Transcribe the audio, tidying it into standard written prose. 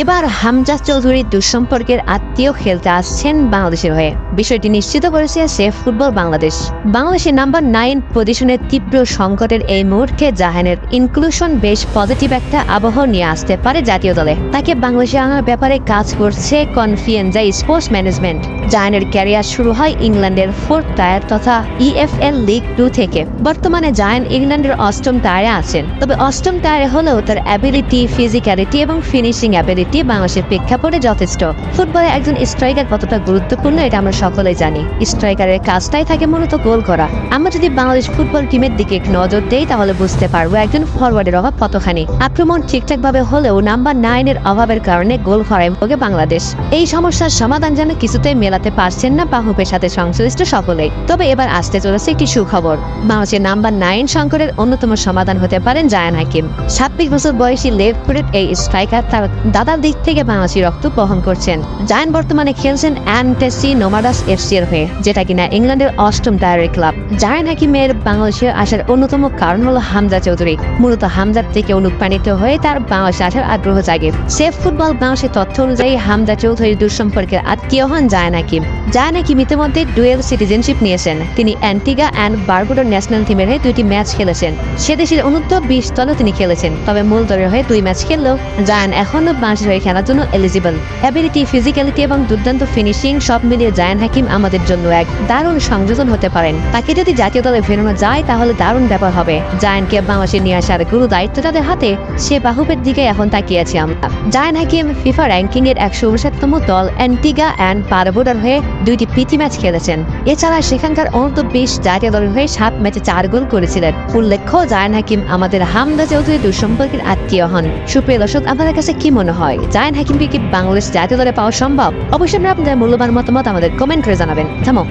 এবার হামজা চৌধুরী দুঃসম্পর্কের আত্মীয় খেলতে আসছেন বাংলাদেশের হয়ে। বিষয়টি নিশ্চিত করেছে সেফ ফুটবল বাংলাদেশ। বাংলাদেশের নাম্বার 9 পজিশনের তীব্র সংকটের এই মুহূর্তে জাহানের ইনক্লুশন বেশ পজিটিভ একটা আবহ নিয়ে আসতে পারে জাতীয় দলে। তাকে বাংলাদেশে আনার ব্যাপারে কাজ করছে কনফিয়েন্সা স্পোর্টস ম্যানেজমেন্ট। জাহানের ক্যারিয়ার শুরু হয় ইংল্যান্ডের 4th টায়ার তথা EFL লিগ 2 থেকে। বর্তমানে জায়ান ইংল্যান্ডের 8ম টায়ারে আছেন। তবে 8ম টায়ারে হলেও তার অ্যাবিলিটি, ফিজিক্যালিটি এবং ফিনিশিং অ্যাবিলিটি বাংলাদেশের প্রেক্ষাপটে যথেষ্ট। ফুটবলে একজন স্ট্রাইকার কতটা গুরুত্বপূর্ণ এটা আমরা সকলেই জানি। স্ট্রাইকারের কাজটাই থাকে মূলত গোল করা। আমরা যদি বাংলাদেশ ফুটবল টিমের দিকে একটু নজর দেই তাহলে বুঝতে পারবো একজন ফরওয়ার্ডের অভাব কতখানি। আক্রমণ ঠিকঠাক ভাবে হলেও নাম্বার 9 এর অভাবের কারণে গোল খরায় ভোগে বাংলাদেশ। এই সমস্যার সমাধান যেন কিছুতেই মেলাতে পারছেন না বাহুপের সাথে সংশ্লিষ্ট সকলেই। তবে এবার আসতে চলেছে একটি সুখবর। বাংলাদেশের নাম্বার 9 সংকটের অন্যতম সমাধান হতে পারেন জায়ান হাকিম। 26 বছর বয়সী লেফট ফুটেড এই স্ট্রাইকার তার দাদার দিক থেকে বাংলাদেশি রক্ত বহন করছেন। জায়ান বর্তমানে খেলছেন অ্যান্টেসি নোমাডাস FC এর হয়ে, যেটা কিনা ইংল্যান্ডের 8ম টায়ারের ক্লাব। জায়ান হাকিমের বাংলাদেশে আসার অন্যতম কারণ হলো হামজা চৌধুরী। মূলত হামজার থেকে অনুপ্রাণিত হয়ে তার বাংলাদেশে আসার আগ্রহ জাগে। সেফ ফুটবল বাংলাদেশের তথ্য অনুযায়ী হামজা চৌধুরীর দুঃসম্পর্কের আত্মীয় হন জায়ান হাকিম। জায়ান হাকিম ইতিমধ্যে ডুয়েল সিটিজেনশিপ নিয়েছেন। তিনি অ্যান্টিগা অ্যান্ড বারবুডা ন্যাশনাল টিমের হয়ে 2টি ম্যাচ খেলেছেন। সে দেশের অনূর্ধ্ব-20 দলেও তিনি খেলেছেন। তবে মূল দলের হয়ে 2 ম্যাচ খেললেও জায়ান এখনও বাংলাদেশের হয়ে খেলার জন্য এলিজিবল। অ্যাবিলিটি, ফিজিক্যালিটি এবং দুর্দান্ত ফিনিশিং সব মিলিয়ে জায়ান হাকিম আমাদের জন্য এক দারুণ সংযোজন হতে পারেন। তাকে যদি জাতীয় দলে ফেরানো যায় তাহলে দারুণ ব্যাপার হবে। জায়ানকে বাংলাদেশে নিয়ে আসার গুরু দায়িত্ব তাদের হাতে। সে বাহুপের দিকে এখন তাকিয়ে আছি আমরা। জায়ান হাকিম ফিফা র্যাঙ্কিং এর 159তম দল অ্যান্টিগা অ্যান্ড বারবুডার হয়ে 2টি প্রীতি ম্যাচ খেলেছেন। এছাড়া সেখানকার অনূর্ধ্ব-20 জাতীয় দলের হয়ে 7 ম্যাচে 4 গোল করেছিলেন। উল্লেখ্য, জায়ান হাকিম আমাদের হামজা চৌধুরী দুঃসম্পর্কের আত্মীয় হন। সুপ্রিয় দর্শক, আপনাদের কাছে কি মনে হয় জায়ান হাকিমকে কি বাংলাদেশ জাতীয় দলে পাওয়া সম্ভব? অবশ্যই আপনাদের মূল্যবান মতামত আমাদের কমেন্ট করে জানাবেন। থামো।